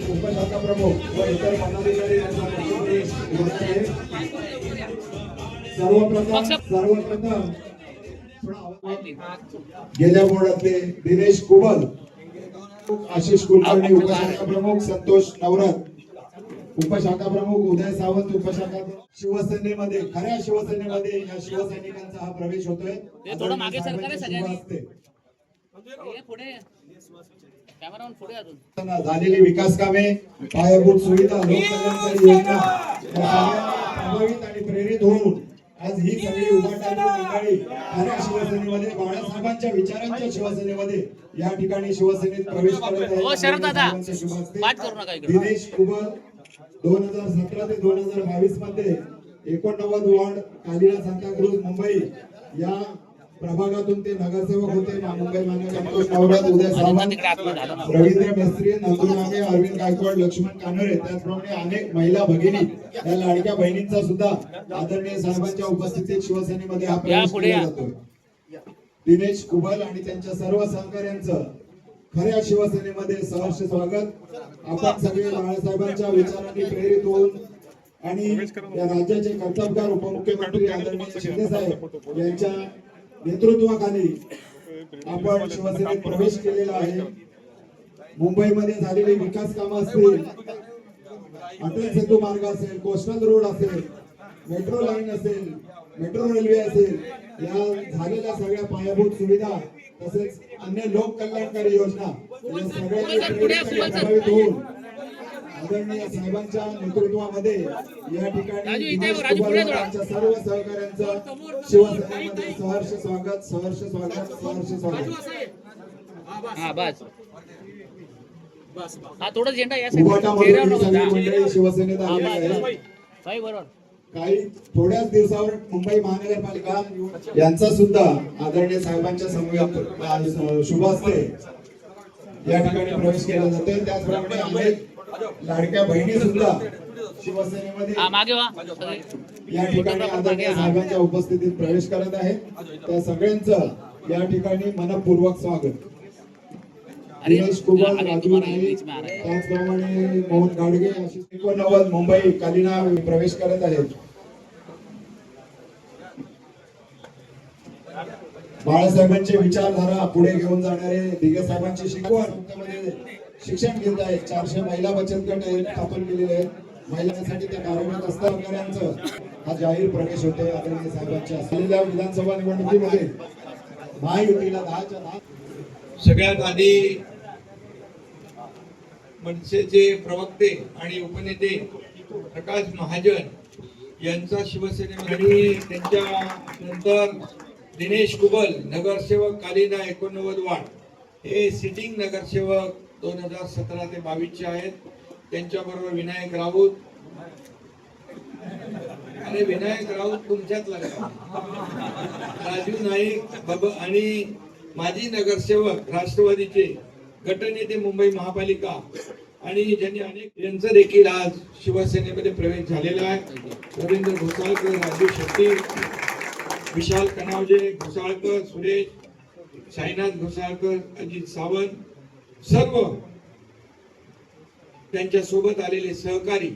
उपशाखा प्रमुख व इतर पदाधिकारी सर्वप्रथम गेल्या बोर्डातले दिनेश कुबल, आशिष कुलकर्णी उपशाखा प्रमुख, संतोष नवरत उपशाखा प्रमुख, उदय सावंत उपशाखा शिवसेनेमध्ये खऱ्या शिवसेनेमध्ये या शिवसैनिकांचा हा प्रवेश होतोय। झालेली विकास कामे, पायाभूत सुविधा, लोककल्याणकारी योजना प्रभावित आणि प्रेरित होऊन आज ही सगळी उभाटाची मंडळी खऱ्या शिवसेनेमध्ये, बाळासाहेबांच्या विचारांच्या शिवसेनेमध्ये या ठिकाणी शिवसेनेत प्रवेश करत आहे। दिनेश कुबल 2017 ते 2022 मध्ये 89 वार्ड कालिना सांताक्रूज मुंबई या प्रभागातून ते नगरसेवक होते। मुंबई महानगर संतोष नवरत, उदय सावंत, रवींद्र मेस्त्री, नंदुनामे, अरविंद गायकवाड, लक्ष्मण कानोरे, त्याचप्रमाणे अनेक महिला भगिनी या लाडक्या बहिणींचा सुद्धा आदरणीय साहेबांच्या उपस्थितीत शिवसेनेमध्ये हा प्रवेश केला जातो। दिनेश कुबल आणि त्यांच्या सर्व सहकाऱ्यांचं खऱ्या शिवसेनेमध्ये सहर्ष स्वागत। आपण सगळे बाळासाहेबांच्या विचारांनी प्रेरित होऊन आणि या राज्याचे कर्तव्यगार उपमुख्यमंत्री आदरणीय शिंदे साहेब यांच्या नेतृत्वाखाली आपण शिवसेनेत प्रवेश केलेला आहे। मुंबईमध्ये झालेली विकास कामं असतील, अटल सेतू मार्ग असेल, कोस्टल रोड असेल, मेट्रो लाईन असेल, मेट्रो रेल्वे असेल, या झालेल्या सगळ्या पायाभूत सुविधा तसेच अन्य लोक कल्याणकारी योजना या सगळ्या होऊन आदरणीय साहेबांच्या नेतृत्वामध्ये या ठिकाणी सर्व सहकाऱ्यांचं शिवसेनेमध्ये सहर्ष स्वागत, सहर्ष स्वागत, सहर्ष स्वागत। शिवसेनेत आलेली आहे। काही थोड्याच दिवसावर मुंबई महानगरपालिका यांचा सुद्धा आदरणीय साहेबांच्या समवेत शुभ हस्ते या ठिकाणी प्रवेश केला जातोय। त्याचप्रमाणे अनेक लाडक्या बहिणी सुद्धा शिवसेनेमध्ये या ठिकाणी आदरणीय साहेबांच्या उपस्थितीत प्रवेश करत आहेत। त्या सगळ्यांचं या ठिकाणी मनपूर्वक स्वागत। दिनेश कुबल, राजू नाईक, त्याचप्रमाणे मोहन गाडगे अशी 89 मुंबई कालिना प्रवेश करत आहेत। बाळासाहेबांचे विचारधारा पुढे घेऊन जाणारे दिगे साहेबांची शिकवण शिक्षण घेत आहेत। 400 महिला बचत गट स्थापन केलेले आहेत। महिलांसाठी त्या कार्यरत असताना हा जाहीर प्रवेश होतोय आदरणीय साहेबांच्या असलेल्या विधानसभा निवडणुकीमध्ये महायुतीला 10च्या 10। सगळ्यात आधी मनसेचे प्रवक्ते आणि उपनेते प्रकाश महाजन यांचा शिवसेनेमध्ये, त्यांच्या नंतर दिनेश कुबल नगरसेवक कालिना 89 वार्ड हे सिटिंग नगरसेवक 2017 ते 22 चे आहेत। त्यांच्याबरोबर विनायक राऊत, आणि विनायक राऊत तुमच्यात लागला, राजू नाईक आणि माजी नगरसेवक राष्ट्रवादीचे गटनेते मुंबई महापालिका आणि ज्यांनी अनेक यांचं देखील आज शिवसेनेमध्ये प्रवेश झालेला आहे। रवींद्र घोसाळकर, राजू शेट्टी, विशाल कनावजे, घोसाळकर, सुरेश, साईनाथ घोसाळकर, अजित सावंत, सर्व त्यांच्या सोबत आलेले सहकारी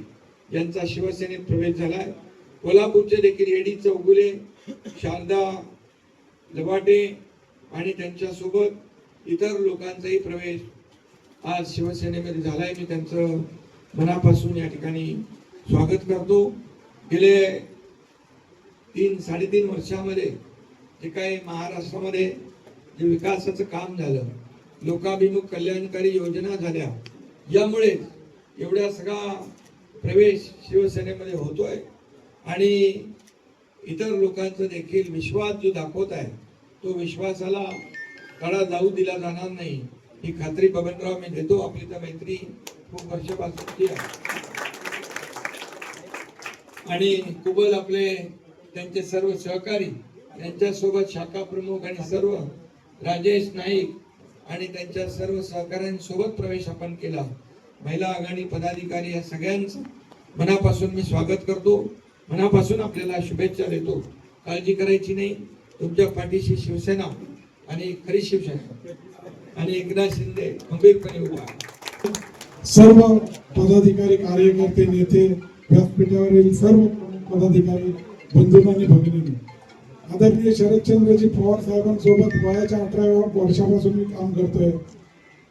यांचा शिवसेनेत प्रवेश झालाय। कोल्हापूरचे देखील एडी चौगुले, शारदा लबाटे आणि त्यांच्या सोबत इतर लोकांचाही प्रवेश आज शिवसेनेमध्ये झालाय। मी त्यांचं मनापासून या ठिकाणी स्वागत करतो। गेले 3-3.5 वर्षामध्ये जे काही महाराष्ट्रामध्ये जे विकासाचं काम झालं, लोकाभिमुख कल्याणकारी योजना झाल्या, यामुळे एवढा सगळा प्रवेश शिवसेनेमध्ये होतोय आणि इतर लोकांचा देखील विश्वास जो दाखवत आहे तो विश्वासाला तडा जाऊ दिला जाणार नाही ही खात्री बबनराव मी देतो। आपली तर मैत्री खूप वर्षापासूनची आहे आणि कुबल आपले त्यांचे सर्व सहकारी यांच्यासोबत शाखा प्रमुख आणि सर्व राजेश नाईक आणि त्यांच्या सर्व सहकाऱ्यांसोबत प्रवेश आपण केला। महिला आघाडी पदाधिकारी या सगळ्यांचं मनापासून मी स्वागत करतो, मनापासून आपल्याला शुभेच्छा देतो। काळजी करायची नाही, तुमच्या पाठीशी शिवसेना आणि खरी शिवसेना आणि एकनाथ शिंदे खंबीरपणे उभा आहे. सर्व पदाधिकारी, कार्यकर्ते, नेते, व्यासपीठावरील सर्व पदाधिकारी बंधूंनी आणि भगिनींनी, आदरणीय शरदचंद्रजी पवार साहेबांसोबत वयाच्या 18व्या वर्षापासून मी काम करतोय.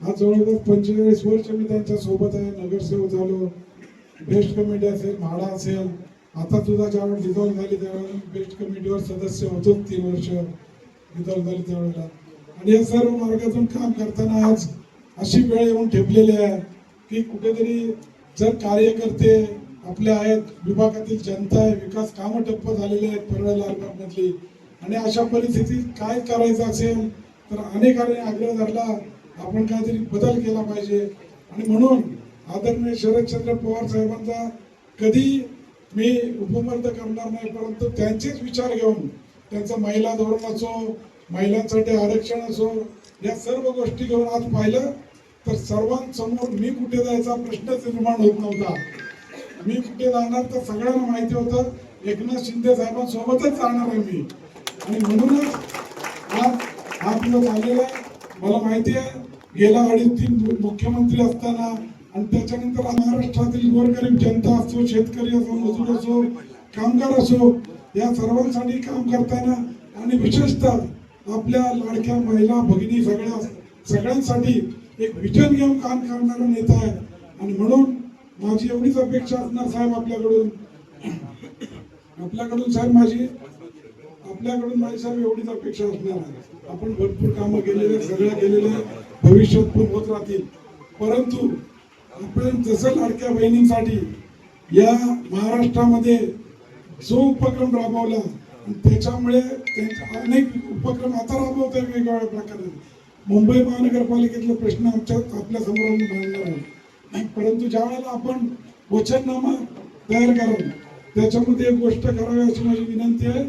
आज जवळपास 45 वर्ष मी त्यांच्या सोबत आहे. नगरसेवक झालो, बेस्ट कमिटी असेल, म्हाडा असेल, आता सुद्धा ज्यावेळेस डिझॉल्व झाली त्यावेळेला बेस्ट कमिटीवर सदस्य होतो. 3 वर्ष डिझॉल्व झाली त्यावेळेला. आणि या सर्व मार्गातून काम करताना आज अशी वेळ येऊन ठेपलेली आहे की कुठेतरी जर कार्यकर्ते आपले आहेत, विभागातील जनता आहे, विकास कामं ठप्प झालेले आहेत परळ लालबागमधली, आणि अशा परिस्थितीत काय करायचं असेल तर अनेकांनी आग्रह धरला आपण काहीतरी बदल केला पाहिजे. आणि म्हणून आदरणीय शरदचंद्र पवार साहेबांचा कधी मी उपमर्द करणार नाही, परंतु त्यांचेच विचार घेऊन त्यांचं महिला धोरण असो, महिलांसाठी आरक्षण असो, या सर्व गोष्टी घेऊन आज पाहिलं तर सर्वांसमोर मी कुठे जायचा प्रश्नच निर्माण होत नव्हता. मी कुठे जाणार तर सगळ्यांना माहिती होतं एकनाथ शिंदे साहेबांसोबतच जाणार आहे मी. आणि म्हणूनच आज हा दिवस आलेला आहे. मला माहिती आहे गेल्या 2.5-3 मुख्यमंत्री असताना आणि त्याच्यानंतर महाराष्ट्रातील गोरगरीब जनता असो, शेतकरी असो, मजूर असो, कामगार असो, या सर्वांसाठी काम करताना आणि विशेषतः आपल्या लाडक्या महिला भगिनी सगळ्यांसाठी एक विजन घेऊन काम करणारा नेता आहे. आणि म्हणून माझी एवढीच अपेक्षा असणार साहेब आपल्याकडून साहेब माझी साहेब एवढीच अपेक्षा असणार आहे. आपण भरपूर कामं केलेले, सगळं केलेले, भविष्यात पण होत राहतील. परंतु आपण जसं लाडक्या बहिणींसाठी या महाराष्ट्रामध्ये जो उपक्रम राबवला आणि त्याच्यामुळे त्यांचे अनेक उपक्रम आता राबवत आहे वेगवेगळ्या प्रकारे. मुंबई महानगरपालिकेतले प्रश्न आपल्या समोर मांडणार आहे. परंतु ज्या वेळेला आपण वचननामा तयार कराल त्याच्यामध्ये एक गोष्ट करावी अशी माझी विनंती आहे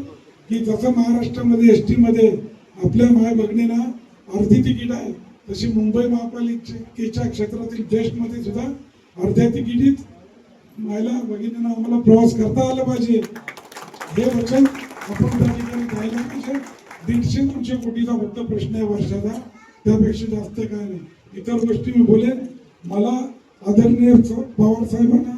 की जसं महाराष्ट्रामध्ये एसटी मध्ये आपल्या माय भगिनींना अर्धी तिकीट आहे, तशी मुंबई महापालिकेच्या क्षेत्रातील देशमध्ये सुद्धा अर्ध्या तिकिटीत महिला भगिनींना आम्हाला प्रवास करता आला पाहिजे. हे वचन आपण त्या ठिकाणी द्यायला पाहिजे. 150-200 कोटीचा फक्त प्रश्न आहे वर्षाचा, त्यापेक्षा जास्त काय नाही. इतर गोष्टी मी बोलेन. मला आदरणीय पवार साहेबांना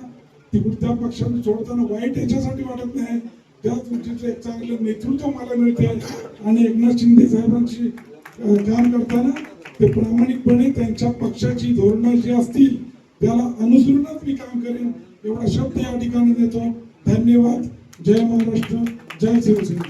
त्या पक्षाने सोडताना वाईट याच्यासाठी वाटत नाही, त्याच गोष्टीचं एक चांगलं नेतृत्व मला मिळते. आणि एकनाथ शिंदे साहेबांची काम करताना ते प्रामाणिकपणे त्यांच्या पक्षाची धोरणं जी असतील त्याला अनुसरूनच मी काम करेन, एवढा शब्द या ठिकाणी देतो. धन्यवाद. जय महाराष्ट्र, जय शिवसेना.